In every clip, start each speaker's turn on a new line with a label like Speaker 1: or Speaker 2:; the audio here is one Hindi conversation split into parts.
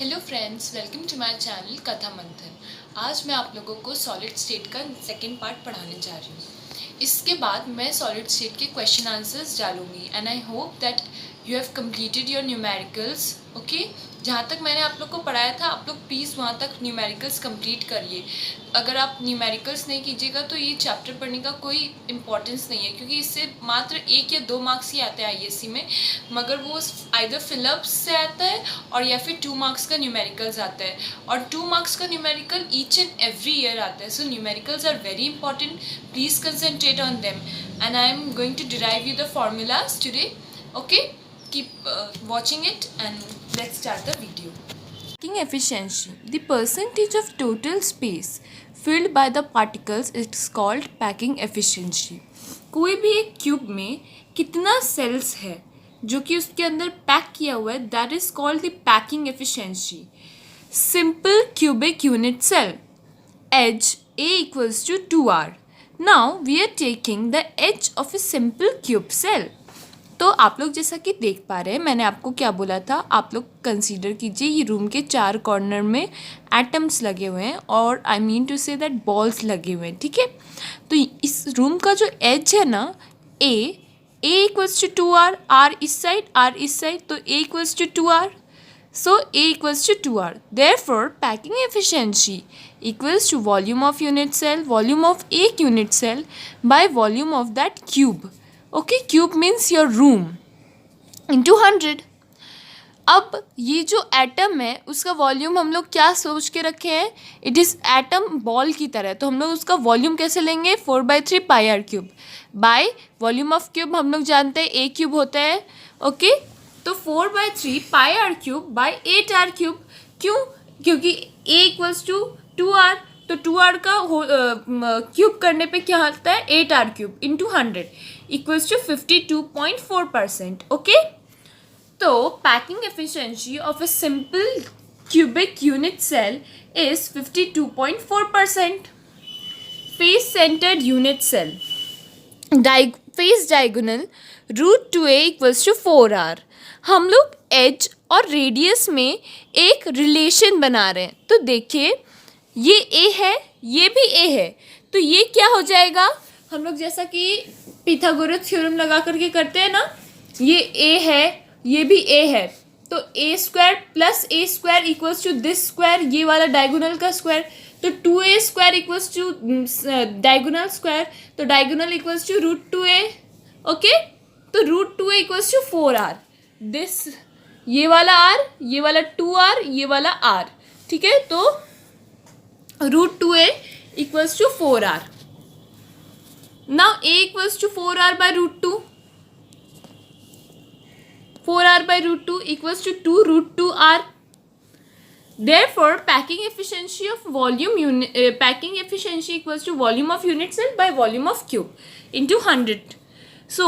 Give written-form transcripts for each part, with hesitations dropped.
Speaker 1: Hello friends, welcome to my channel Katha Manthan. आज मैं आप लोगों को सॉलिड स्टेट का सेकंड पार्ट पढ़ाने जा रही हूँ। इसके बाद मैं सॉलिड स्टेट के क्वेश्चन आंसर्स डालूंगी and I hope that you have completed your numericals. Okay, जहाँ तक मैंने आप लोग को पढ़ाया था आप लोग प्लीज़ वहाँ तक न्यूमेरिकल्स कंप्लीट करिए। अगर आप न्यूमेरिकल्स नहीं कीजिएगा तो ये चैप्टर पढ़ने का कोई इम्पोर्टेंस नहीं है, क्योंकि इससे मात्र 1 या 2 मार्क्स ही आते हैं आईएससी में, मगर वो आइदर फिलअप्स से आता है और या फिर 2 मार्क्स का न्यूमेरिकल्स आता है, और 2 मार्क्स का numerical each and every year आता है। So numericals are very important, please concentrate on them and I am going to derive you the formulas today. Okay, keep watching it and let's start the video. Packing efficiency. The percentage of total space filled by the particles is called packing efficiency. कोई भी एक क्यूब में कितना सेल्स है जो कि उसके अंदर पैक किया हुआ है, that is called the packing efficiency. Simple cubic unit cell edge A equals to 2R. Now we are taking the edge of a simple cube cell. तो आप लोग जैसा कि देख पा रहे हैं, मैंने आपको क्या बोला था, आप लोग कंसीडर कीजिए ये रूम के 4 कॉर्नर में एटम्स लगे हुए हैं और I mean to say that balls लगे हुए हैं. ठीक है, तो इस रूम का जो एज है ना A equals to 2R, R इस साइड, तो A equals to 2R. So A equals to 2R. Therefore, packing efficiency equals to volume of unit cell, volume of एक unit cell by volume of that cube. Okay, cube means your room into 100. अब ये जो एटम है उसका वॉल्यूम हम लोग क्या सोच के रखे हैं, इट इज़ एटम बॉल की तरह, तो हम लोग उसका वॉल्यूम कैसे लेंगे, 4/3 pi R cube by volume of cube. हम लोग जानते हैं ए क्यूब होता है. ओके, तो 4/3 pi R cube by 8R cube. क्यों? क्योंकि A इक्वल्स टू 2R, तो 2R का क्यूब करने पे क्या आता है, 8R cube into 100 equals to 52.4%. Okay, तो packing efficiency of a simple cubic unit cell is 52.4%. Face centred unit cell face diagonal √2A equals to 4R. हम लोग एज और रेडियस में एक रिलेशन बना रहे हैं. तो देखिए ये ए है, ये भी ए है, तो ये क्या हो जाएगा, हम लोग जैसा कि पिथागोरस थ्योरम लगा करके करते हैं ना, ये ए है, ये भी ए है, तो A² plus A² equals to this square, ये वाला डायगोनल का स्क्वायर, तो 2A² equals to diagonal square, तो diagonal equals to √2A. Okay, तो √2A equals to 4R. This ये वाला R, ये वाला 2R, ये वाला R. ठीक है, तो √2A equals to 4R. Now A equals to 4R by √2. 4R by √2 equals to 2 √2R. Therefore, packing efficiency equals to volume of unit cell by volume of cube into 100. So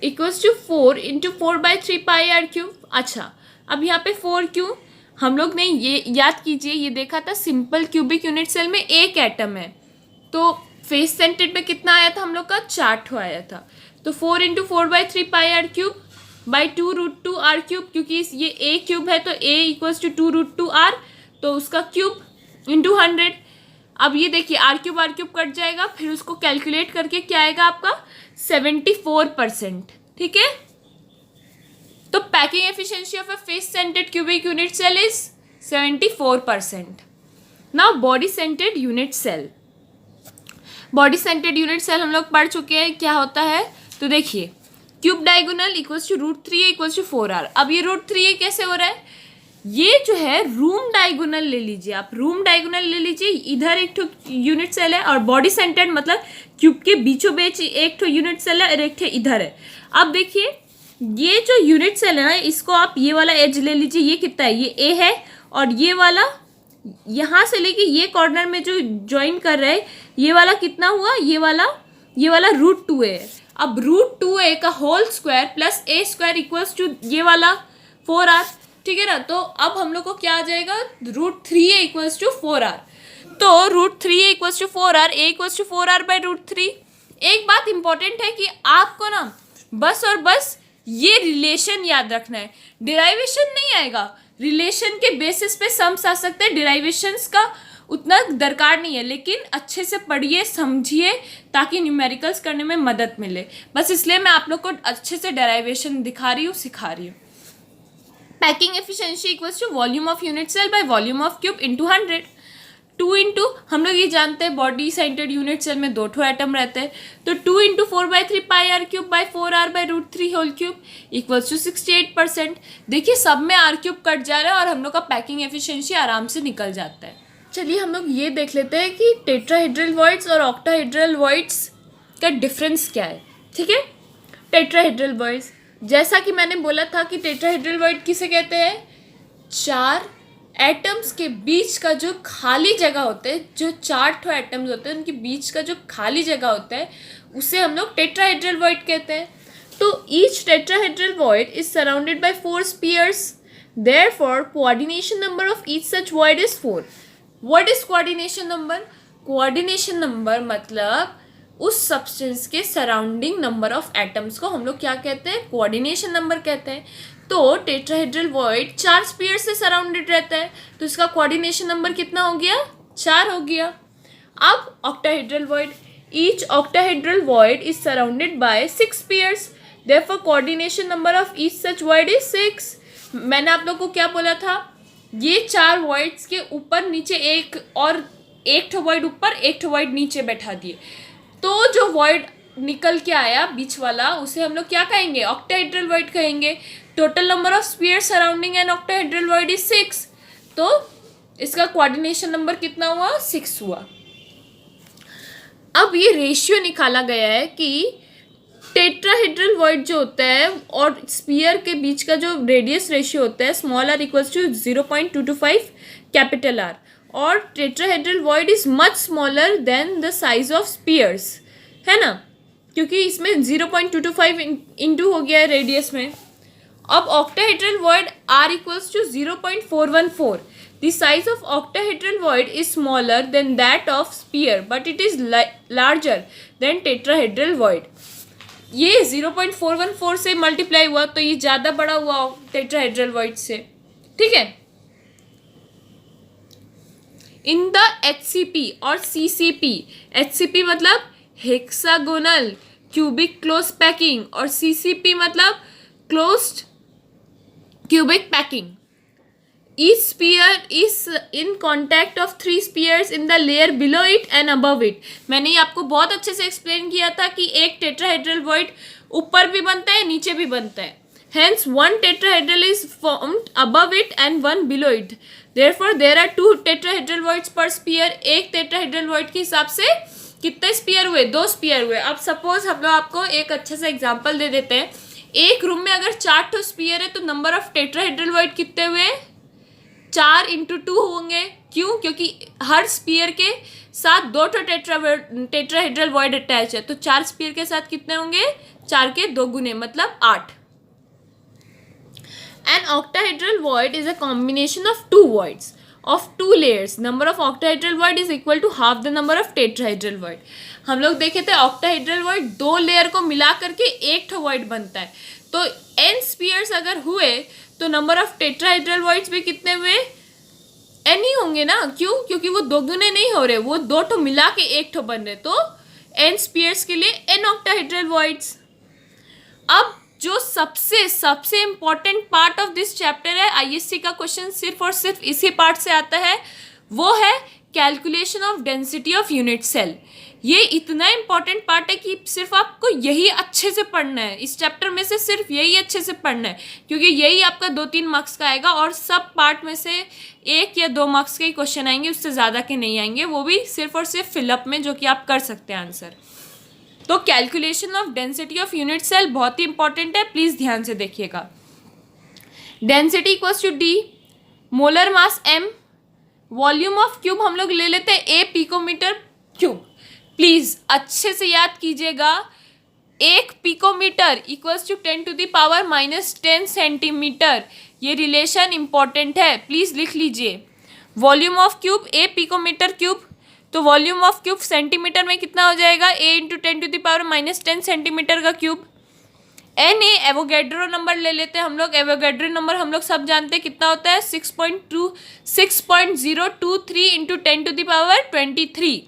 Speaker 1: equals to 4 into 4/3 pi r cube. अच्छा, अब यहाँ पे 4 क्यों, हम लोग ने ये याद कीजिए, ये देखा था सिंपल क्यूबिक यूनिट सेल में एक एटम है, तो फेस सेंटर्ड में कितना आया था हम लोग का, 4 आया था. तो 4 into 4/3 pi r cube by 2 √2R cube, क्योंकि ये ए क्यूब है तो ए इक्वल्स टू 2 √2R, तो उसका क्यूब इंटू 100. अब ये देखिए आर क्यूब कट जाएगा, फिर उसको कैलकुलेट करके क्या आएगा आपका 74%. ठीक है, तो packing efficiency of a face centred cubic unit cell is 74%. Now body centred unit cell. Body centred unit cell हम लोग पढ़ चुके हैं क्या होता है. तो देखिए cube diagonal equals to √3A equals to 4R. अब ये √3A कैसे हो रहा है, ये जो है रूम डायगोनल ले लीजिए, आप रूम डायगोनल ले लीजिए, इधर एक ठो यूनिट सेल है, और बॉडी सेंटर्ड मतलब क्यूब के बीचों बीच एक ठो यूनिट सेल है और एक ठो इधर है. अब देखिए ये जो यूनिट सेल है ना, इसको आप ये वाला एज ले लीजिए, ये कितना है, ये A है, और ये वाला यहाँ से लेके ये कॉर्नर में जो ज्वाइन कर रहा है, ये वाला कितना हुआ, ये वाला √2A है. अब √2A का whole square plus A² equals to ये वाला 4R. ठीक है ना, तो अब हम लोग को क्या आ जाएगा, √3A इक्वल्स टू 4R. तो √3A equals to 4R, A equals to 4R by √3. एक बात इंपॉर्टेंट है कि आपको ना बस और बस ये रिलेशन याद रखना है, डिराइवेशन नहीं आएगा। रिलेशन के बेसिस पे सम्स आ सकते हैं, डिराइवेशंस का उतना दरकार नहीं है, लेकिन अच्छे से पढ़िए समझिए ताकि न्यूमेरिकल्स करने में मदद मिले। बस इसलिए मैं आप लोग को अच्छे से डेराइवेशन दिखा रही हूँ, सिखा रही हूँ। Packing efficiency equals to volume of unit cell by volume of cube into 100। 2 into, हम लोग ये जानते हैं बॉडी सेंटर्ड यूनिट सेल में 2 एटम रहते हैं, तो 2 into 4/3 pi R cube by 4r/√3 whole cube equals to 68%। देखिए सब में आर क्यूब कट जा रहा है और हम लोग का पैकिंग एफिशिएंसी आराम से निकल जाता है। चलिए हम लोग ये देख लेते हैं कि टेट्राहेड्रल वॉइड्स और ऑक्टाहेड्रल वॉइड्स का डिफरेंस क्या है। ठीक है, टेट्राहेड्रल वॉइड्स, जैसा कि मैंने बोला था कि टेट्राहेड्रल वॉइड किसे कहते हैं, 4 एटम्स के बीच का जो खाली जगह होता है, जो 4 एटम्स होते हैं उनके बीच का जो खाली जगह होता है उसे हम लोग टेट्राहेड्रल वॉइड कहते हैं। तो each tetrahedral void is surrounded by 4 spheres, therefore coordination number of each such void is 4। What is coordination number? Coordination number मतलब उस सब्सटेंस के सराउंडिंग नंबर ऑफ एटम्स को हम लोग क्या कहते हैं, कोऑर्डिनेशन नंबर कहते हैं। तो टेट्राहेड्रल वॉइड 4 स्फीयर से सराउंडेड रहता है, तो इसका कोऑर्डिनेशन नंबर कितना हो गया, 4 हो गया। अब octahedral void, each octahedral void is surrounded by 6 spheres, therefore coordination number of each such void is 6। मैंने आप लोग को क्या बोला था, ये 4 वॉइड्स के ऊपर नीचे एक और एक वॉइड ऊपर एक वॉइड नीचे बैठा दिए, तो जो वॉइड निकल के आया बीच वाला उसे हम लोग क्या कहेंगे, ऑक्टाहेड्रल वॉइड कहेंगे। Total number of spheres surrounding an octahedral void is 6, तो इसका कोऑर्डिनेशन नंबर कितना हुआ, 6 हुआ। अब ये रेशियो निकाला गया है कि टेट्राहेड्रल वॉइड जो होता है और स्फीयर के बीच का जो रेडियस रेशियो होता है small r equals to 0.225 capital R, और tetrahedral void is much smaller than the size of spheres, है ना, क्योंकि इसमें 0.225 इंटू हो गया है रेडियस में। अब octahedral void R equals to 0.414, the size of octahedral void is smaller than that of sphere but it is larger than tetrahedral void. ये 0.414 से मल्टीप्लाई हुआ तो ये ज़्यादा बड़ा हुआ टेट्राहेड्रल वॉइड से। ठीक है, इन द HCP और CCP, HCP मतलब हेक्सागोनल क्यूबिक क्लोज पैकिंग और CCP मतलब closed cubic packing, each sphere is in contact of 3 spheres in the layer below it and above it। मैंने ये आपको बहुत अच्छे से एक्सप्लेन किया था कि एक टेट्राहेड्रल वॉइड ऊपर भी बनता है नीचे भी बनता है, hence one tetrahedral is formed above it and one below it, therefore there are 2 tetrahedral voids per sphere। एक टेट्राहेड्रल वॉइड के हिसाब से कितने स्पीयर हुए, 2 स्पीयर हुए। अब सपोज हम लोग आपको एक अच्छे से एग्जाम्पल दे देते हैं, एक रूम में अगर 4 स्पीयर है तो नंबर ऑफ टेट्राहेड्रल वॉइड कितने हुए, 4 इंटू 2 होंगे। क्यों? क्योंकि हर स्पीयर के साथ 2 टेट्राहेड्रल वॉइड अटैच है, तो 4 स्पीयर के साथ कितने होंगे, 4 के 2 गुने मतलब 8। An octahedral void is a combination of 2 voids of 2 layers. Number of octahedral void is equal to half the number of tetrahedral void. हम लोग देखे थे ऑक्टाहेड्रल वॉइड 2 लेयर को मिला करके एक वॉइड बनता है, तो n स्पीयर्स अगर हुए तो नंबर ऑफ टेट्राहेड्रल वॉइड्स भी कितने हुए, n ही होंगे ना। क्यों? क्योंकि वो 2 गुने नहीं हो रहे, वो 2 मिला के एक बन रहे, तो n स्पीयर्स के लिए n ऑक्टाहेड्रल वॉइड्स। अब जो सबसे important part of this chapter है, आईएससी का क्वेश्चन सिर्फ और सिर्फ इसी पार्ट से आता है, वो है calculation of density of unit cell. ये इतना इम्पॉर्टेंट पार्ट है कि सिर्फ आपको यही अच्छे से पढ़ना है, इस चैप्टर में से सिर्फ यही अच्छे से पढ़ना है, क्योंकि यही आपका 2-3 मार्क्स का आएगा और सब पार्ट में से 1 या 2 मार्क्स के ही क्वेश्चन आएंगे, उससे ज़्यादा के नहीं आएंगे, वो भी सिर्फ और सिर्फ फिलअप में, जो कि आप कर सकते हैं आंसर। तो calculation of density of unit cell बहुत ही इंपॉर्टेंट है, प्लीज ध्यान से देखिएगा। Density equals to D, molar mass m, volume of cube हम लोग ले लेते हैं a पिकोमीटर क्यूब। प्लीज अच्छे से याद कीजिएगा, 1 पिकोमीटर इक्वल्स टू 10⁻⁻10 सेंटीमीटर, ये रिलेशन इंपॉर्टेंट है, प्लीज लिख लीजिए। Volume of cube a picometre cube, तो वॉल्यूम ऑफ क्यूब सेंटीमीटर में कितना हो जाएगा, a × 10⁻⁻10 सेंटीमीटर का cube. N A Avogadro number ले लेते हैं हम लोग। एवोगैड्रो नंबर हम लोग सब जानते हैं कितना होता है, 6.023 into 10⁻23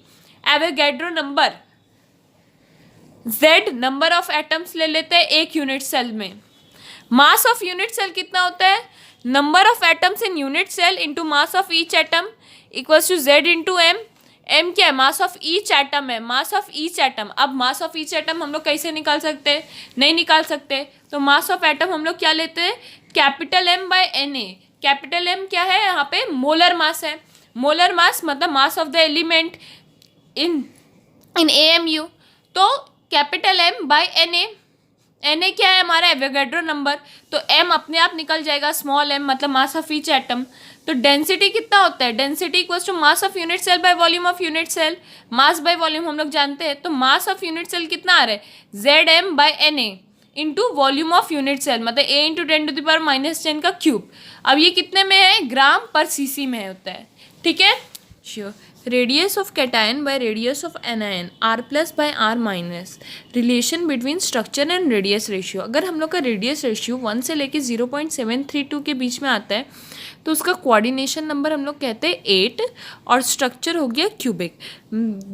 Speaker 1: Avogadro number. Z number of atoms ले लेते हैं एक यूनिट सेल में। मास ऑफ यूनिट सेल कितना होता है, number of atoms in unit cell into mass of each atom equals to Z into M. M क्या है, मास ऑफ ईच एटम है, मास ऑफ ईच एटम। अब मास ऑफ ईच एटम हम लोग कैसे निकाल सकते हैं, नहीं निकाल सकते, तो मास ऑफ एटम हम लोग क्या लेते हैं, capital M by N A. Capital M क्या है, यहाँ पे मोलर मास है। मोलर मास मतलब mass of the element in in AMU। तो capital M by N A. N A क्या है हमारा, एवोगैड्रो नंबर। तो एम अपने आप निकल जाएगा, स्मॉल एम मतलब मास ऑफ ईच एटम। तो डेंसिटी कितना होता है, density equals to mass of unit cell by volume of unit cell. Mass by volume हम लोग जानते हैं, तो मास ऑफ यूनिट सेल कितना आ रहा है, Z M by N A into volume of unit cell मतलब A इंटू 10⁻⁻10 का क्यूब। अब ये कितने में है, ग्राम पर सीसी में होता है, ठीक है, sure. Radius of cation by radius of anion, R plus by R minus. Relation between structure and radius ratio. अगर हम लोग का रेडियस रेशियो 1 से लेके 0.732 के बीच में आता है तो उसका कोऑर्डिनेशन नंबर हम लोग कहते हैं 8 और स्ट्रक्चर हो गया क्यूबिक।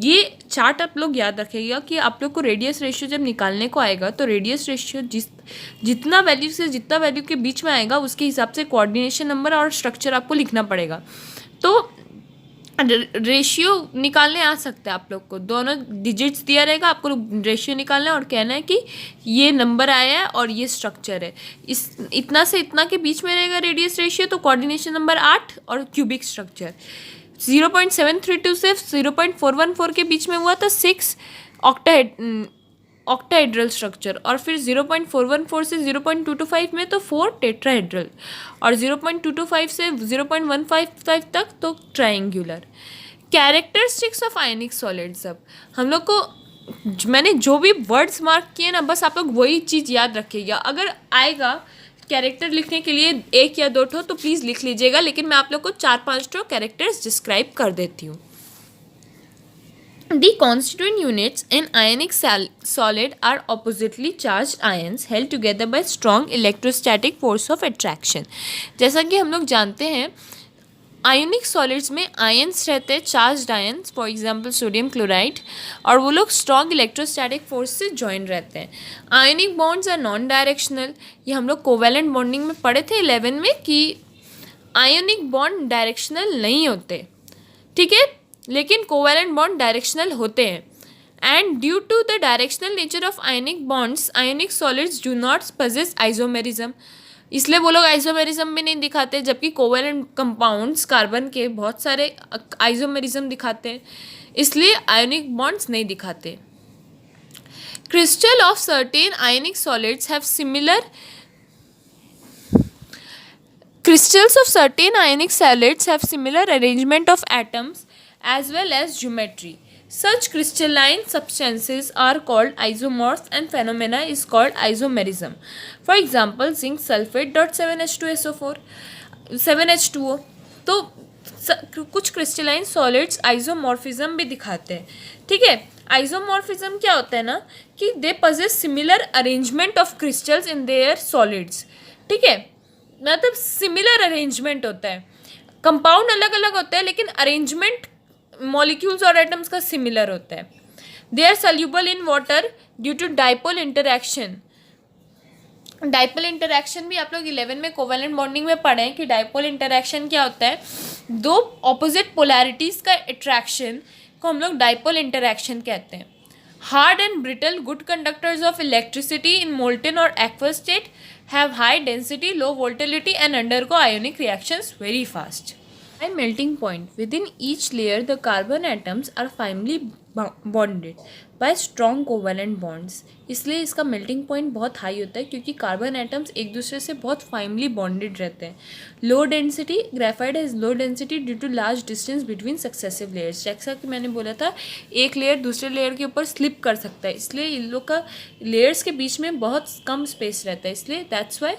Speaker 1: ये चार्ट आप लोग याद रखिएगा कि आप लोग को रेडियस रेशियो जब निकालने को आएगा तो रेडियस रेशियो जितना वैल्यू से जितना वैल्यू के बीच में आएगा उसके हिसाब से कोऑर्डिनेशन नंबर और स्ट्रक्चर आपको लिखना पड़ेगा। तो रेशियो निकालने आ सकता है आप लोग को, दोनों डिजिट्स दिया रहेगा, आपको रेशियो निकालना है और कहना है कि ये नंबर आया है और ये स्ट्रक्चर है। इस इतना से इतना के बीच में रहेगा रेडियस रेशियो, तो कोऑर्डिनेशन नंबर 8 और क्यूबिक स्ट्रक्चर। 0.732 से 0.414 के बीच में हुआ था 6 ऑक्टाहेड्रल स्ट्रक्चर, और फिर 0.414 से 0.225 में तो 4 टेट्राहेड्रल, और 0.225 से 0.155 तक तो triangular. Characteristics of ionic solids. अब हम लोग को मैंने जो भी वर्ड्स मार्क किए ना, बस आप लोग वही चीज़ याद रखिएगा। अगर आएगा कैरेक्टर लिखने के लिए 1 या 2 ठो तो प्लीज़ लिख लीजिएगा, लेकिन मैं आप लोग को 4-5 ठो कैरेक्टर्स डिस्क्राइब कर देती हूँ। The constituent units in ionic solid are oppositely charged ions held together by strong electrostatic force of attraction। जैसा कि हम लोग जानते हैं आयोनिक सॉलिड्स में आयंस रहते हैं, charged ions, for example sodium chloride, और वो लोग स्ट्रॉन्ग इलेक्ट्रोस्टैटिक फोर्स से ज्वाइन रहते हैं। Ionic bonds are non directional. ये हम लोग कोवैलेंट बॉन्डिंग में पढ़े थे 11 में कि आयोनिक बॉन्ड डायरेक्शनल नहीं होते, ठीक है, लेकिन कोवैलेंट बॉन्ड डायरेक्शनल होते हैं। And due to the directional nature of ionic bonds ionic solids do not possess isomerism. इसलिए वो लोग आइसोमेरिज्म भी नहीं दिखाते, जबकि कोवैलेंट कंपाउंड्स कार्बन के बहुत सारे आइसोमेरिज्म दिखाते हैं, इसलिए आयनिक बॉन्ड्स नहीं दिखाते। Crystal of certain ionic solids have similar crystals of certain ionic solids have similar arrangement of atoms as well as geometry. Such crystalline substances are called isomorphs and phenomena is called isomerism. For example, zinc sulfate dot 7H2SO4 7H2O। तो कुछ क्रिस्टलाइन सॉलिड्स आइसोमॉर्फिज्म भी दिखाते हैं, ठीक है। आइसोमॉर्फिज्म क्या होता है ना कि they possess similar arrangement of crystals in their solids, ठीक है, मतलब सिमिलर अरेंजमेंट होता है। कंपाउंड अलग अलग होता है लेकिन अरेंजमेंट मॉलिक्यूल्स और एटम्स का सिमिलर होता है। They are soluble in water due to dipole interaction. Dipole interaction भी आप लोग 11 में कोवैलेंट बॉन्डिंग में पढ़े हैं कि डाइपोल इंटरैक्शन क्या होता है, दो ऑपोजिट पोलैरिटीज़ का अट्रैक्शन को हम लोग डाइपोल इंटरैक्शन कहते हैं। Hard and brittle good conductors of electricity in molten और aqueous state have high density, low volatility and undergo ionic reactions very fast. By melting point, within each layer the carbon atoms are finely bonded by strong covalent bonds. इसलिए इसका melting point बहुत हाई होता है क्योंकि कार्बन एटम्स एक दूसरे से बहुत फाइनली बॉन्डेड रहते हैं। Low density, graphite has low density due to large distance between successive layers. जैसा कि मैंने बोला था एक लेयर दूसरे लेयर के ऊपर स्लिप कर सकता है, इसलिए इन लोग का लेयर्स के बीच में बहुत कम स्पेस रहता है, इसलिए that's why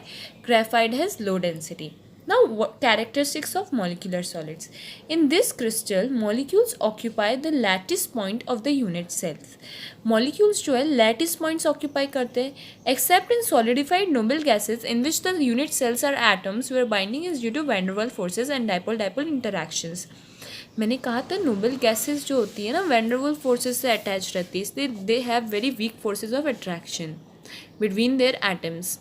Speaker 1: graphite has low density. Now, what characteristics of molecular solids? In this crystal, molecules occupy the lattice point of the unit cells. Molecules जो है lattice points occupy करते हैं, except in solidified noble gases in which the unit cells are atoms where binding is due to van der Waals forces and dipole-dipole interactions. मैंने कहा था नोबल गैसेस जो होती है ना वैन डर वाल्स फोर्सेस से अटैच रहती है, इसलिए they have very weak forces of attraction between their atoms.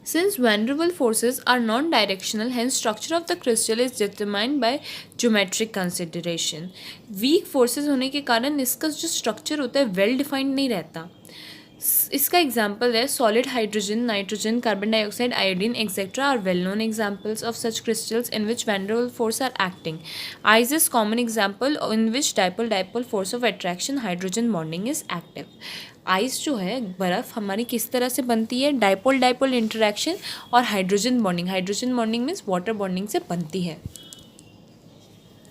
Speaker 1: Since van der Waals forces are non-directional, hence structure of the crystal is determined by geometric consideration. Weak forces होने के कारण इसका जो structure होता है well defined नहीं रहता. इसका एग्जाम्पल है solid hydrogen, nitrogen, carbon dioxide, iodine etcetera are well known examples of such crystals in which van der Waals force are acting. Ice is common example in which dipole dipole force of attraction hydrogen bonding is active. Ice जो है बर्फ़ हमारी किस तरह से बनती है, डाइपोल डाइपोल इंटरेक्शन और hydrogen bonding. Hydrogen bonding means water bonding से बनती है.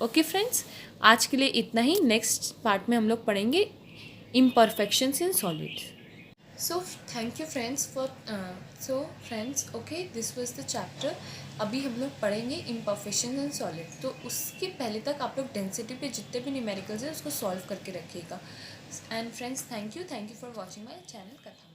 Speaker 1: ओके फ्रेंड्स, आज के लिए इतना ही. नेक्स्ट पार्ट में हम लोग पढ़ेंगे imperfections in solids. So thank you friends for okay, this was the chapter. अभी हम लोग पढ़ेंगे imperfections in solid. तो उसके पहले तक आप लोग डेंसिटी पे जितने भी न्यूमेरिकल्स हैं उसको सॉल्व करके रखिएगा. And friends, thank you for watching my channel कथा.